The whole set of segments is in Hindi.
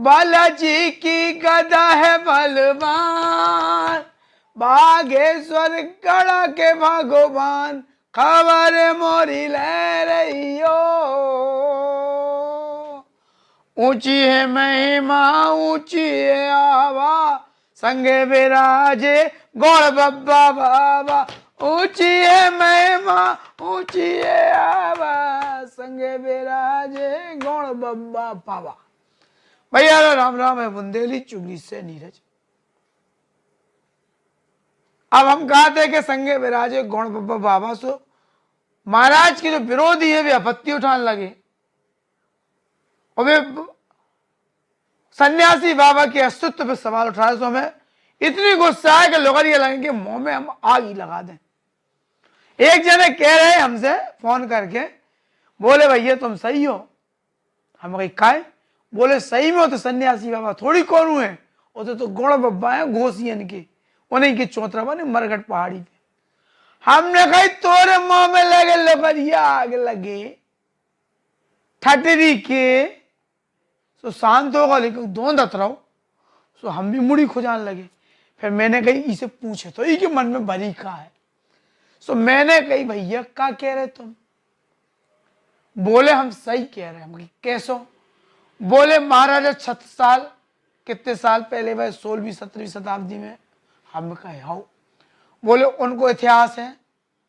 बालाजी की गदा है बलवान, बागेश्वर गढ़ा के भगवान, खबर मोरी ले रही हो। ऊंची है महिमा ऊंची है आवा, संगे विराजे गौड़ बब्बा बाबा। ऊंची है महिमा ऊंची है आवा, संगे विराजे गौड़ बब्बा बाबा। भैया राम राम है बुंदेली चुगली से नीरज। अब हम कहा थे कि संगे विराजे गौड़ बब्बा बाबा सो महाराज के जो विरोधी है वे आपत्ति उठाने लगे और वे सन्यासी बाबा के अस्तित्व पर सवाल उठाए। सो हमें इतनी गुस्सा है कि लोगरिया लगेंगे मुंह में हम आग ही लगा दें। एक जने कह रहे हमसे फोन करके, बोले भैया तुम सही हो। हम कही काय? बोले सही में हो तो सन्यासी बाबा थोड़ी कौन है, वो तो गौड़ बब्बा है घोसियन के, उन्हीं के चौतरा बने मरघट पहाड़ी पे। हमने कही तोरे मुंह में लगे लोगरिया आग लगे ठटरी के, सो शांत होगा लेकिन दोंदत रहो। सो हम भी मुड़ी खुजाने लगे। फिर मैंने कही इसे पूछे तो इसके मन में भरी का है। सो मैंने कही भैया क्या कह रहे तुम? बोले हम सही कह रहे हैं। हम कैसो? बोले महाराजा 36 साल कितने साल पहले भाई 16वीं 17वीं शताब्दी में। हम कहे हाउ। बोले उनको इतिहास है।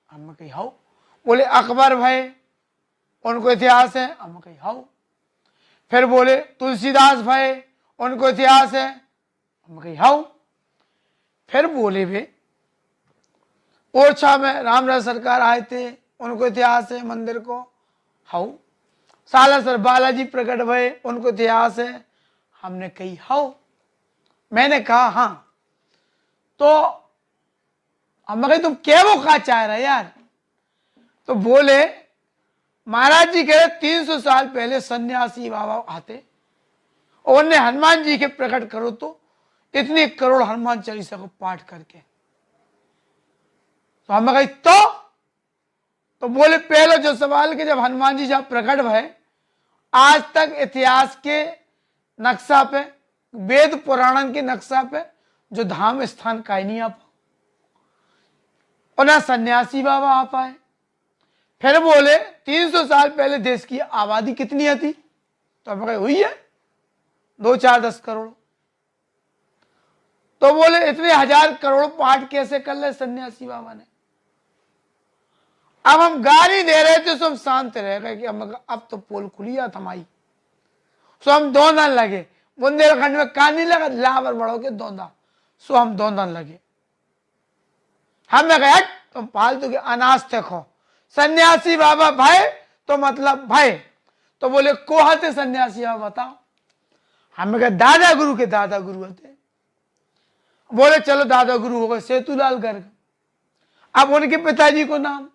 हम कही हाउ। बोले अकबर भाई उनको इतिहास है। हम कही हाउ। फिर बोले तुलसीदास भाई उनको इतिहास है। हम कही हाउ। फिर बोले वे ओरछा में रामराज सरकार आए थे उनको इतिहास है मंदिर को। हाउ। सालासर बालाजी प्रकट भये उनको इतिहास है। हमने कही हाउ। मैंने कहा हाँ। तो हम कही तुम क्या वो कहा चाह रहे यार? तो बोले महाराज जी कह रहे 300 साल पहले सन्यासी बाबा आते और उन्हें हनुमान जी के प्रकट करो तो इतने करोड़ हनुमान चालीसा को पाठ करके। तो हम कही तो बोले पहले जो सवाल के जब हनुमान जी जब प्रकट भय आज तक इतिहास के नक्शा पे वेद पुराणन के नक्शा पे जो धाम स्थान का ही नहीं आ पाओ और ना सन्यासी बाबा आ पाए। फिर बोले 300 साल पहले देश की आबादी कितनी थी? तो हम कहे हुई है 2 4 10 करोड़। तो बोले इतने 1000 करोड़ पाठ कैसे कर ले सन्यासी बाबा ने? अब हम गाली दे रहे थे तो हम शांत रह गए कि अब तो पोल खुली है हमारी। सो हम दोंदन लगे। बुंदेलखंड में कानी लगा लावर बड़ो के दोंदा। सो हम दोंदन लगे। हमने कहा तुम फालतू के अनास्तिक हो। सन्यासी बाबा भाई तो मतलब भाई। तो बोले कोहते सन्यासी बाबा बताओ। हमें कहा दादा गुरु के दादा गुरु होते। बोले चलो दादा गुरु हो गए सेतुलाल गर्ग। अब उनके पिताजी को नाम,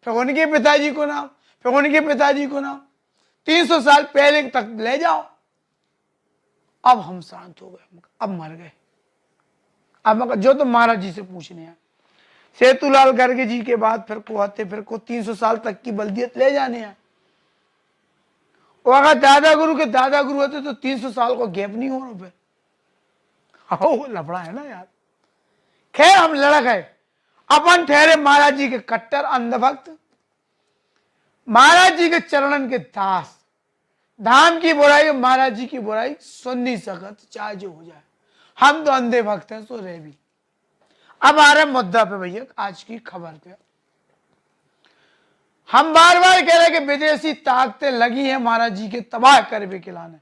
फिर उनके पिताजी को नाम, फिर उनके पिताजी को नाम, 300 साल पहले तक ले जाओ। अब हम शांत हो गए। अब मर गए। अब जो तो महाराज जी से पूछने हैं सेतुलाल गर्ग जी के बाद फिर को आते फिर को 300 साल तक की बल्दियत ले जाने हैं। वो अगर दादा गुरु के दादा गुरु होते तो 300 साल को गैप नहीं हो रहा। फिर लफड़ा है ना यार। खैर हम लड़ गए। अपन ठहरे महाराज जी के कट्टर अंधभक्त, महाराज जी के चरणन के दास। धाम की बुराई महाराज जी की बुराई सुन नहीं सकत चाहे जो हो जाए। हम तो अंधे भक्त हैं सो रहे भी। अब आ रहे मुद्दा पे भैया आज की खबर पे। हम बार बार कह रहे कि विदेशी ताकतें लगी हैं महाराज जी के तबाह करने के लाने।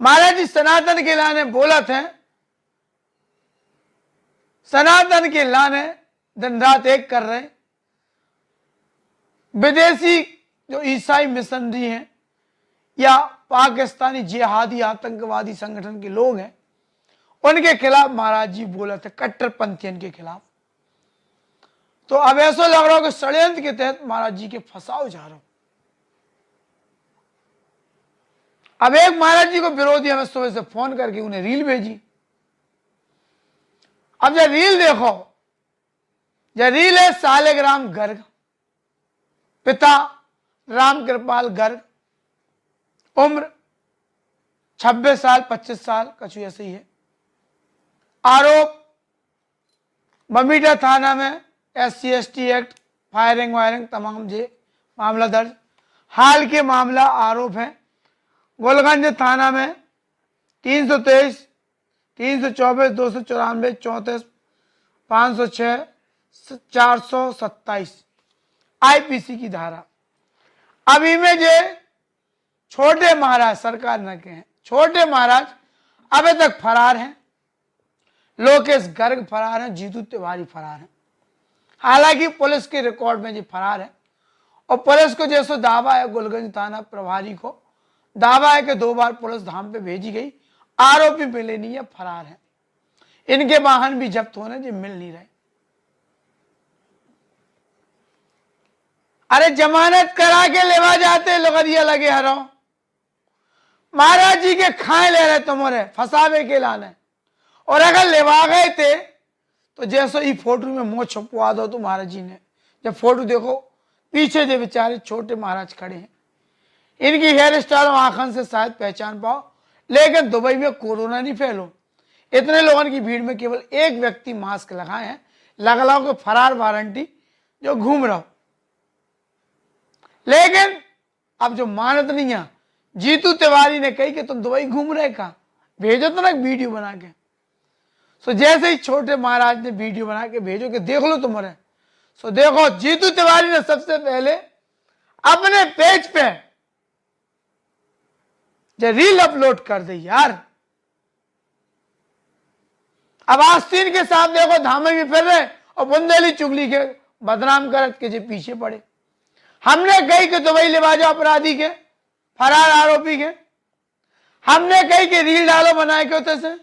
महाराज जी सनातन के लाने बोला थे, सनातन के लाने दिन रात एक कर रहे। विदेशी जो ईसाई मिशनरी हैं या पाकिस्तानी जिहादी आतंकवादी संगठन के लोग हैं उनके खिलाफ महाराज जी बोला थे, कट्टरपंथियन के खिलाफ। तो अब ऐसा लग रहा हो कि षड्यंत्र के तहत महाराज जी के फंसाओ जा रहा हो। अब एक महाराज जी को विरोधी हमें सुबह से फोन करके उन्हें रील भेजी। अब जब रील देखो, जब रील है सालेग्राम गर्ग, पिता राम कृपाल गर्ग, उम्र 26 साल 25 साल कछु ऐसे ही है। आरोप बमीटा थाना में SC/ST एक्ट, फायरिंग वायरिंग तमाम जे मामला दर्ज। हाल के मामला आरोप है गोलगंज थाना में 323, 324, 294, 34, 506, 427 IPC की धारा। अभी में जे छोटे महाराज सरकार न के हैं, छोटे महाराज अभी तक फरार हैं। लोकेश गर्ग फरार हैं, जीतू तिवारी फरार हैं। हालांकि पुलिस के रिकॉर्ड में जी फरार है और पुलिस को जैसे दावा है, गोलगंज थाना प्रभारी को दावा है कि 2 बार पुलिस धाम पे भेजी गई, आरोपी मिले नहीं है, फरार है। इनके वाहन भी जब्त होने जो मिल नहीं रहे। अरे जमानत करा के लेवा जाते लोगरिया लगे हरो, महाराज जी के खाए ले रहे तुम्हारे फसावे के लाने। और अगर लेवा गए थे तो जैसे ही फोटो में मुंह छुपवा दो तो महाराज जी ने, जब फोटो देखो पीछे जो बेचारे छोटे महाराज खड़े हैं, इनकी हेयर स्टाइल आंखन से शायद पहचान पाओ, लेकिन दुबई में कोरोना नहीं फैलो। इतने लोगों की भीड़ में केवल एक व्यक्ति मास्क लगाए हैं, लगलाओ के फरार वारंटी जो घूम रहा हो। लेकिन अब जो मानत नहीं है, जीतू तिवारी ने कही कि तुम दुबई घूम रहे कहा, भेजो तो ना वीडियो बना के। सो जैसे ही छोटे महाराज ने वीडियो बना के भेजो कि देख लो तुम्हारे, सो देखो जीतू तिवारी ने सबसे पहले अपने पेज पे जो रील अपलोड कर दी यार। अब आस्तीन के साथ देखो धामे भी फिर रहे और बुंदेली चुगली के बदनाम करत के जो पीछे पड़े। हमने कही कि दुबई ले जाओ अपराधी के, फरार आरोपी के। हमने कही कि रील डालो बनाए के होते से।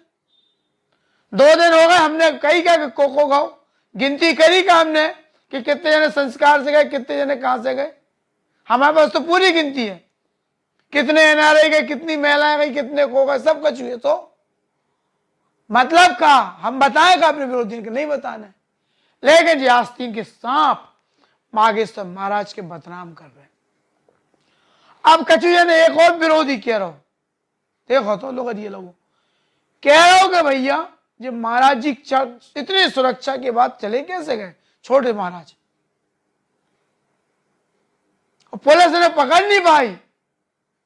2 दिन हो गए हमने कही क्या कि कोको खाओ, गिनती करी का हमने कि कितने जने संस्कार से गए, कितने जने कहां से गए। हमारे पास तो पूरी गिनती है, कितने NRI गए, कितनी महिलाएं गई, कितने को गए, सब कुछ हुए। तो मतलब का हम बताएं का अपने विरोधियों के नहीं बताने। लेकिन ये आस्तीन के सांप मागेश्वर महाराज के बदनाम कर रहे हैं। अब कचुया ने एक और विरोधी कह रहा हो, देखो तो लोग ये लोग कह रहे हो कि भैया ये महाराज जी इतनी सुरक्षा के बाद चले कैसे गए छोटे महाराज, और पुलिस ने पकड़ नहीं पाई,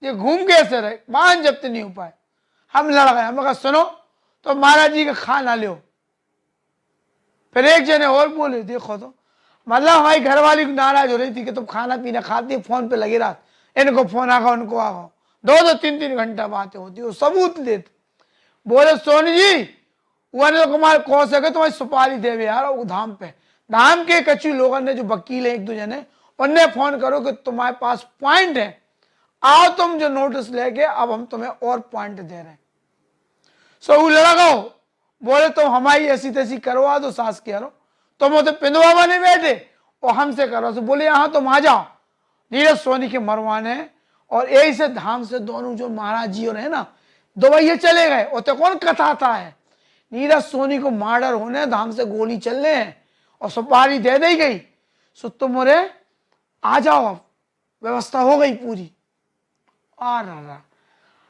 ये घूम कैसे रहे, वाहन जब्त नहीं हो पाए। हम लड़ गए, हम कहा सुनो तो महाराज जी का खाना लो। फिर एक जने और बोले देखो तो, मतलब हमारी घरवाली नाराज हो रही थी कि तुम खाना पीना खाती है, फोन पे लगी रात, इनको फोन आगा उनको आगा, 2-2 3-3 घंटा बातें होती है, सबूत देते। बोले सोनी जी वो अनिल कुमार कौन से तुम्हारी सुपारी देवे यार वो धाम पे, धाम के कच्ची लोगों ने जो वकील है 1-2 जने, उन्हें फोन करो कि तुम्हारे पास पॉइंट है, आओ तुम जो नोटिस लेके अब हम तुम्हें और पॉइंट दे रहे हैं। सो वो लगाओ, बोले तुम हमारी ऐसी तैसी करवा दो सास की यारो, तुम उसे पिंदवा नहीं बैठे और हमसे करो। सो बोले यहाँ तुम आ जाओ, नीरज सोनी के मरवाने। और यही से धाम से दोनों जो महाराज जी और है ना दुबई चले गए, उसे कौन कथाता है, नीरज सोनी को मर्डर होने धाम से गोली चलने हैं और सुपारी दे दी गई। सो तुम आ जाओ, व्यवस्था हो गई पूरी। और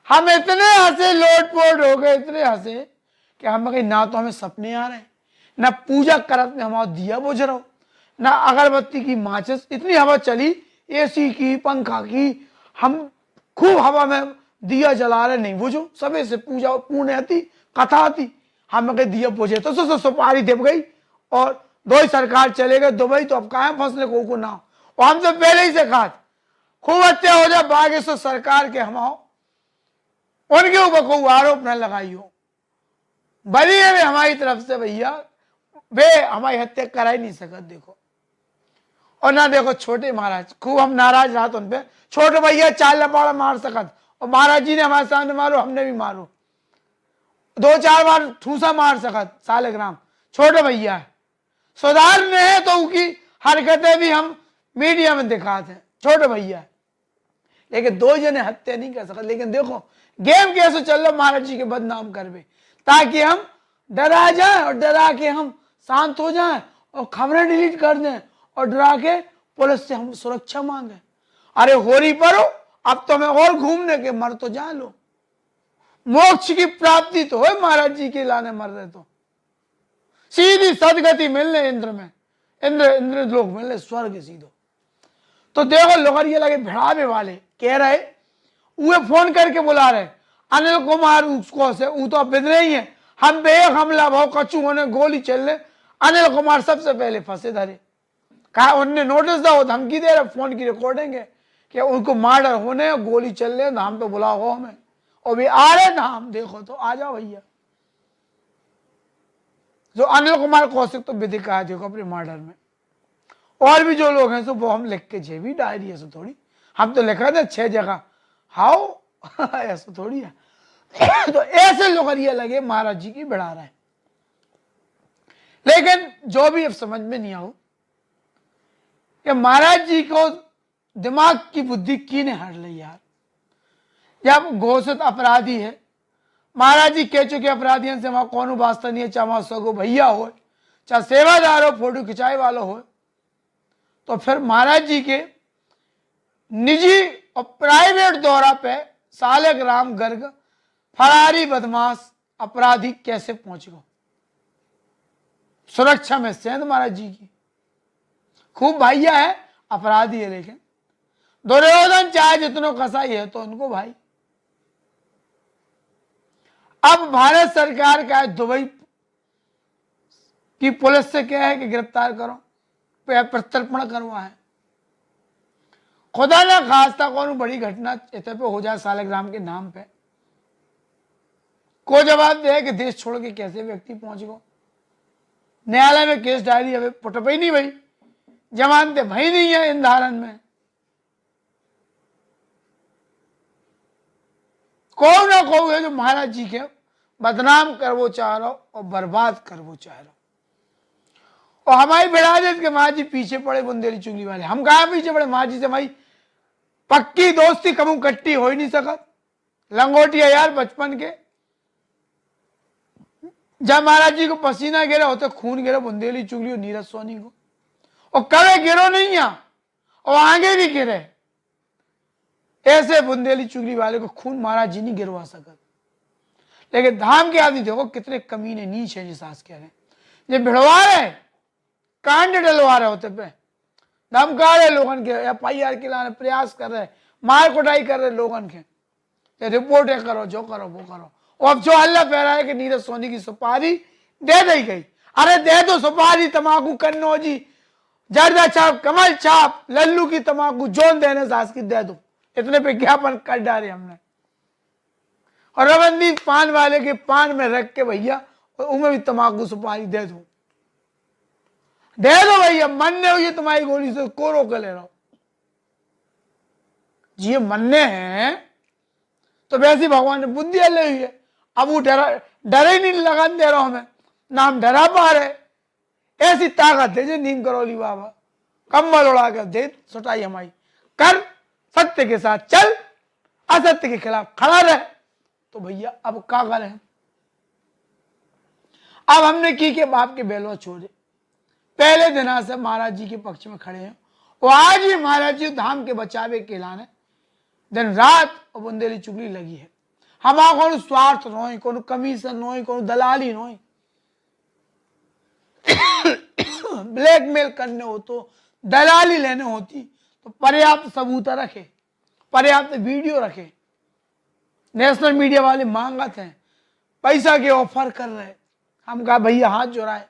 हम इतने हंसे, लोटपोट हो गए, इतने हंसे कि हम कहीं ना तो हमें सपने आ रहे, ना पूजा करत में हमारा दिया बुझ रहा हो, ना अगरबत्ती की माचिस। इतनी हवा चली, AC की, पंखा की, हम खूब हवा में दिया जला रहे, नहीं बुझो। सबे से पूजा पूर्ण आती, कथा आती, हम कहीं दिया बुझे तो सुपारी दब गई और 2 ही सरकार चले गए दुबई। तो अब कहा फंसने को ना, और हम तो पहले ही से कहा खूब हत्या हो जाए बागेश्वर सरकार के, हम उनके ऊपर कोई आरोप न लगाई हो। बड़ी है वे हमारी तरफ से भैया, वे हमारी हत्या करा ही नहीं सकत। देखो और ना देखो छोटे महाराज, खूब हम नाराज रहा उन पे, छोटे भैया 4 लपाड़ा मार सकत, और महाराज जी ने हमारे सामने मारो, हमने भी मारो, 2-4 बार ठूसा मार सकत सालेग्राम, छोटे भैया है। सुधारने है तो उनकी हरकतें भी हम मीडिया में दिखाते हैं, छोटे भैया है। लेकिन 2 जने हत्या नहीं कर सकते। लेकिन देखो गेम कैसे चल रहा, महाराज जी के बदनाम करवे, ताकि हम डरा जाए और डरा के हम शांत हो जाएं और खबरें डिलीट कर दें और डरा के पुलिस से हम सुरक्षा मांगे। अरे होरी परो, अब तो मैं और घूमने के मर तो जा लो। मोक्ष की प्राप्ति तो हो महाराज जी के लाने मर रहे तो सीधी सदगति मिलने इंद्र में, इंद्र लोक मिलने स्वर्ग सीधो। तो देखो लोग ये लगे भिड़ावे वाले कह रहे, वो फोन करके बुला रहे अनिल कुमार उसको से वो तो बिद रही है, हम बे हमला भाव कचू होने गोली चलने, अनिल कुमार सबसे पहले फंसे धरे। कहा उनने नोटिस दो, धमकी दे रहे, फोन की रिकॉर्डिंग है कि उनको मर्डर होने गोली चल रहे, धाम पे बुलाओ हमें, और भी आ रहे धाम, देखो तो आ जाओ भैया। जो अनिल कुमार कौशिक तो विधिका है देखो अपने मर्डर में, और भी जो लोग हैं सो वो हम लिख के जे भी डायरी ऐसा थोड़ी, हम तो लिखा था 6 जगह हाउ ऐसा थोड़ी है। तो ऐसे लोग ये लगे महाराज जी की बढ़ा रहा है, लेकिन जो भी अब समझ में नहीं आओ कि महाराज जी को दिमाग की बुद्धि की ने हट ली यार। जब घोषित अपराधी है, महाराज जी कह चुके अपराधियों से वहां कौन वास्ता नहीं है, चाहे वहां सगो भैया हो, चाहे सेवादार हो, फोटो खिंचाए वाला हो, तो फिर महाराज जी के निजी और प्राइवेट दौरा पे सालक राम गर्ग फरारी बदमाश अपराधी कैसे पहुंच गए? सुरक्षा में सेंध महाराज जी की खूब भैया है, अपराधी है, लेकिन दुर्योधन चाहे जितनों कसाई है तो उनको भाई। अब भारत सरकार का दुबई की पुलिस से क्या है कि गिरफ्तार करो, प्रत्यर्पण करवा है। खुदा ना खास्ता कौन बड़ी घटना इतने पे हो जाए सालग्राम के नाम पे, को जवाब दे कि देश छोड़ के कैसे व्यक्ति पहुंच गो। न्यायालय में केस डायरी अभी पुटप ही नहीं भाई, जमानते भाई नहीं है इन धारण में। को ना को है जो महाराज जी के बदनाम कर वो चाह रहा और बर्बाद कर वो चाह रहा। और हमारी बिरादत के माँ जी पीछे पड़े बुंदेली चुंगली वाले, हम कहा पीछे पड़े माँ जी से, भाई पक्की दोस्ती कभी कट्टी हो ही नहीं सकत। लंगोटिया यार बचपन के, जब महाराज जी को पसीना गिरा होता खून गिरा बुंदेली चुंगली और नीरज सोनी को, और कभी गिरो नहीं यहाँ और आगे भी गिरे। ऐसे बुंदेली चुंगली वाले को खून महाराज जी नहीं गिरवा सकत। लेकिन धाम के आदमी देखो कितने कमीने नीच है, जी सास कह रहे ये भिड़वा रहे, कांड डलवा रहे होते पे, धमका रहे लोगन के, FIR के लाने प्रयास कर रहे, मार कुटाई कर रहे लोगन के, रिपोर्ट करो, जो करो वो करो। और अब जो हल्ला फैला है कि नीरज सोनी की सुपारी दे दी गई, अरे दे दो सुपारी, तमाकू कन्नौजी, जर्दा छाप, कमल छाप, लल्लू की तमाकू, जोन देने सास की दे दो, इतने विज्ञापन कर डाले हमने। और रवनदीप पान वाले के पान में रख के भैया उनमें भी तमाकू सुपारी दे दो भैया, मन्ने हुई तुम्हारी गोली से को रोक ले रहा जी, ये मन्ने हैं तो वैसे भगवान ने बुद्धि ले हुई है। अब वो डर ही नहीं लगान दे रहा हमें, ना हम डरा पा रहे, ऐसी ताकत है जो नीम करोली बाबा, कम्बल उड़ा कर दे सुटाई हमारी, कर सत्य के साथ चल, असत्य के खिलाफ खड़ा रहे। तो भैया अब क्या करें, अब हमने की के बाप के बैलवा छोड़े, पहले दिन से महाराज जी के पक्ष में खड़े हैं, और आज भी महाराज जी धाम के बचावे के लाने दिन रात और बुंदेली चुगली लगी है। हमारा कौन स्वार्थ नोई, कौन कमीशन नोई, कौन दलाली नोई, ब्लैकमेल करने हो तो दलाली लेने होती तो पर्याप्त सबूत रखे, पर्याप्त वीडियो रखे। नेशनल मीडिया वाले मांगते हैं, पैसा के ऑफर कर रहे, हम कहा भैया हाथ जोड़ाए,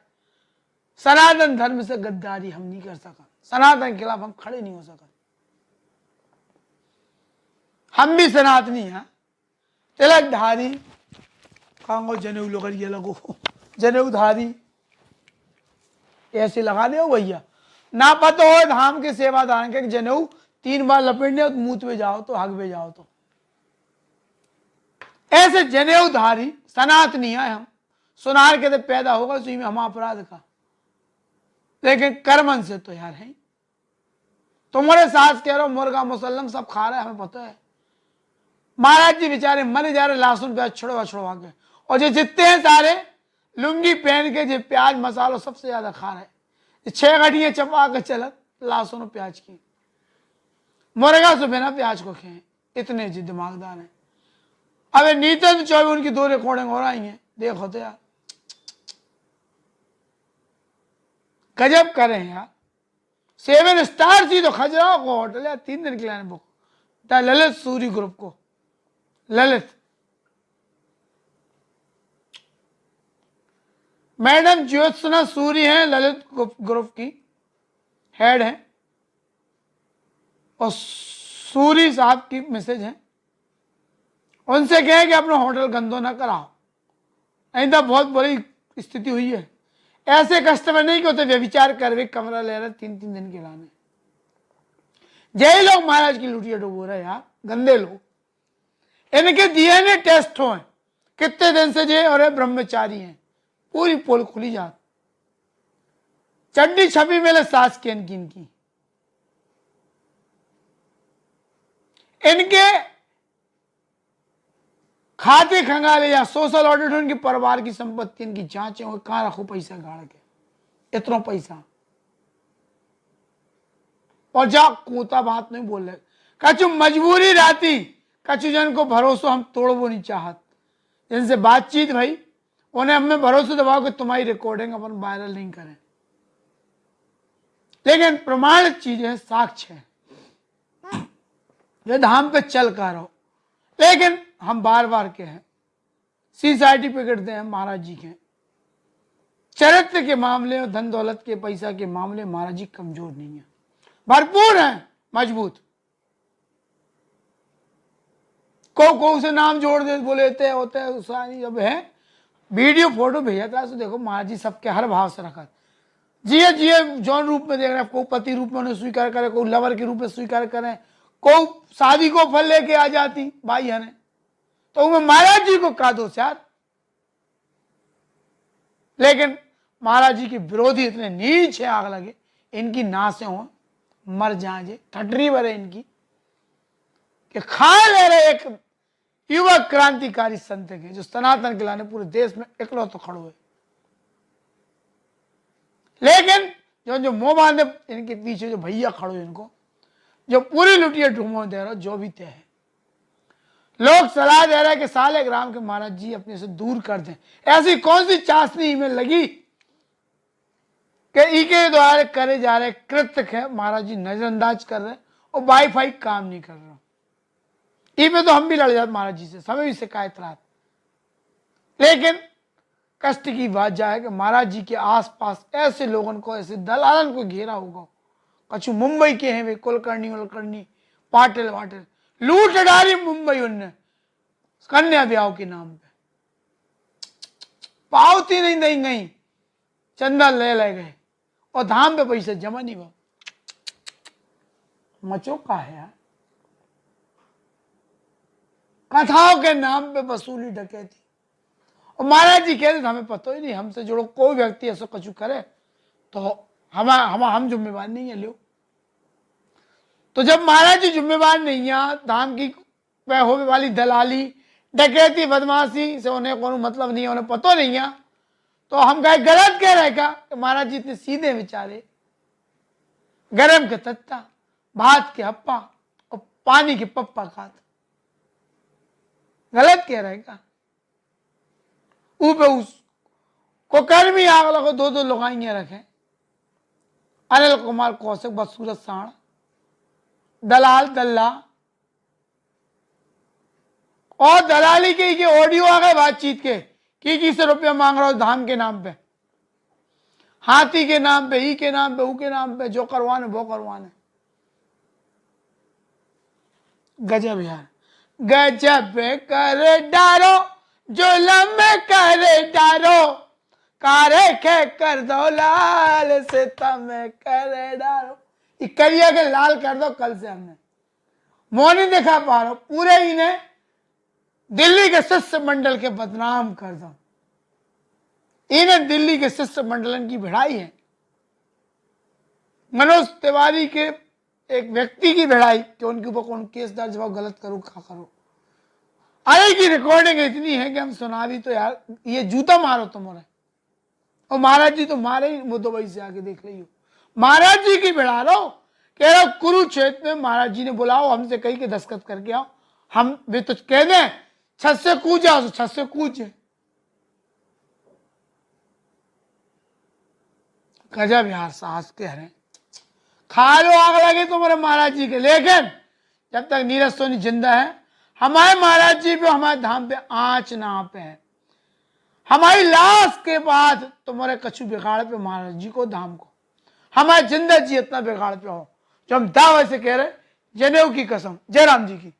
सनातन धर्म से गद्दारी हम नहीं कर सका, सनातन के खिलाफ हम खड़े नहीं हो सका। हम भी सनातनी हैं, तिलकधारी, कांगो जनेऊ लोग ये लगो जनेऊधारी ऐसे लगा दे भैया, ना पता हो धाम के सेवादार के जनेऊ 3 बार लपेटने मुंह पे जाओ तो हक पे जाओ, तो ऐसे जनेऊधारी सनातनी है हम। सुनार के तो पैदा होगा उसी में हम अपराध का, लेकिन कर्मन से तो यार है। तुम्हारे सास कह रहे हो मुर्गा मुसल्लम सब खा रहे, हमें पता है। महाराज जी बेचारे मरे जा रहे लहसुन प्याज छुड़वा छुड़वा के, और जो जितने हैं सारे लुंगी पहन के जो प्याज मसालों सबसे ज्यादा खा रहे, 6 घड़ियां चपा के चलत लहसुन और प्याज की, मुर्गा से बिना प्याज को खाए, इतने जी दिमागदार है। अबे नीतन चौबे उनकी 2 रिकॉर्डिंग हो रही हैं, देखो तो यार गजब करें यार। 7 स्टार थी तो खजुराहो को होटल है, 3 दिन के लिए book the Lalit Suri group को। ललित मैडम ज्योत्सना सूरी हैं, ललित ग्रुप की हेड हैं, और सूरी साहब की मैसेज है, उनसे कहें कि अपना होटल गंदो ना कराओ, नहीं तो बहुत बड़ी स्थिति हुई है। ऐसे कस्टमर नहीं कि होते व्यभिचार कर वे कमरा ले रहे 3-3 दिन के लाने। जय लोग महाराज की लुटिया डुबो रहे यार, गंदे लोग। इनके डीएनए टेस्ट हो, कितने दिन से जे और ब्रह्मचारी हैं, पूरी पोल खुली जात। चड्डी छपी मेले सास के इनकी इनके खाते खंगाले या सोशल ऑडिट उनके परिवार की संपत्ति इनकी जांचें हो, कहां रखो पैसा गाड़ के, इतना पैसा। और जा कोता बात नहीं बोल रहे, कछु मजबूरी रहती, कछु जन को भरोसा हम तोड़बो नहीं चाहत। जिनसे बातचीत भाई उन्हें हमें भरोसा दिलाओ कि तुम्हारी रिकॉर्डिंग अपन वायरल नहीं करें, लेकिन प्रमाणित चीजें साक्ष्य है, ये धाम पे चल कर रहो। लेकिन हम बार बार के हैं, सी सर्टिफिकेट दे हैं महाराज जी के, चरित्र के मामले और धन दौलत के पैसा के मामले महाराज जी कमजोर नहीं है, भरपूर हैं, मजबूत। को से नाम जोड़ दे बोले थे होते हैं, जब है वीडियो फोटो भेजा था तो देखो महाराज जी सबके हर भाव से रखा, जिये जिये जौन रूप में देख रहे, को पति रूप में उन्हें स्वीकार करे, को लवर के रूप में स्वीकार करें, को शादी को फल लेके आ जाती भाई है, तो उनमें महाराज जी को का दोष यार। लेकिन महाराज जी के विरोधी इतने नीच है, आग लगे इनकी नासें हो मर जाए, ठटरी भरे इनकी कि खा ले रहे एक युवा क्रांतिकारी संत के, जो सनातन के लाने पूरे देश में इकलौते खड़ो है। लेकिन जो जो मुंह बांधे इनके पीछे जो भैया खड़ो, इनको जो पूरी लुटिया ढूंढो दे रहा, जो भी तय है, लोग सलाह दे रहे हैं कि साले ग्राम के महाराज जी अपने से दूर कर दें। ऐसी कौन सी चाशनी में लगी कि इके द्वारा करे जा रहे कृत्य है महाराज जी नजरअंदाज कर रहे हैं, और वाईफाई काम नहीं कर रहा। ई पे तो हम भी लड़ जाते महाराज जी से, समय भी शिकायत रात। लेकिन कष्ट की बात जाए कि महाराज जी के आसपास ऐसे लोगों को, ऐसे दलालन को घेरा होगा। कछु मुंबई के हैं वे, कुलकर्णी उलकर्णी, पाटिल वाटिल, लूट डाली मुंबई उनने कन्या ब्याह के नाम पे, पावती नहीं दई गई, चंदा ले गए, और धाम पे पैसे जमा नहीं हुआ। मचो का है यार, कथाओं के नाम पे वसूली डकैती। और महाराज जी कहते हमें पता ही नहीं, हमसे जुड़ो कोई व्यक्ति ऐसा कछु करे तो हम जिम्मेवार नहीं है लो। तो जब महाराज जी जिम्मेवार नहीं है, धाम की होने वाली दलाली डकैती बदमाशी से उन्हें कोनो मतलब नहीं है, उन्हें पता नहीं है, तो हम कहे गलत कह रहे का कि महाराज जी इतने सीधे विचारे, गरम के तत्ता, भात के हप्पा और पानी के पप्पा खाते, गलत कह रहे का। ऊपर उस को कर्मी आग लगो, 2-2 लुगाइयां रखे, अनिल कुमार कौशिक, बसूरत साण, दलाल दल्ला, और दलाली के ऑडियो आ गए बातचीत के कि से रुपया मांग रहा हो धाम के नाम पे, हाथी के नाम पे, ई के नाम पे, ऊ के नाम पे, जो करवाने वो करवाने। गजब यार, गजब कर डारो जो लम्बे करे डारो, कारे के कर दो लाल से तमे करे डारो। करिया के लाल कर दो, कल से हमने मोनी दिखा पा रहा, पूरे इन्हें दिल्ली के शिष्य मंडल के बदनाम कर दो। इन्हें दिल्ली के शिष्य मंडलन की भिड़ाई है, मनोज तिवारी के एक व्यक्ति की भिड़ाई कि उनके ऊपर कौन केस दर्ज हुआ, गलत करो क्या करो। अरे की रिकॉर्डिंग इतनी है कि हम सुना भी तो यार, ये जूता मारो तुम्हारे, और महाराज जी तो मारे ही, वो दुबई से आके देख रही हो, महाराज जी की भिड़ा लो, कह रहा कुरुक्षेत्र में महाराज जी ने बुलाओ, हमसे कही के दस्तखत करके आओ। हम भी तो कह दें छत से कूदा तो छत से कूद। गजब यार, साहस के हरे। खा लो आग लगे तुम्हारे महाराज जी के, लेकिन जब तक नीरज सोनी जिंदा है, हमारे महाराज जी पे, हमारे धाम पे आंच ना पे है। हमारी लाश के बाद तुम्हारे कछु बिगाड़ पे महाराज जी को, धाम को। हमारे जिंदा जी इतना बिगाड़ पे हो जो हम दावे से कह रहे, जनेऊ की कसम। जय राम जी की।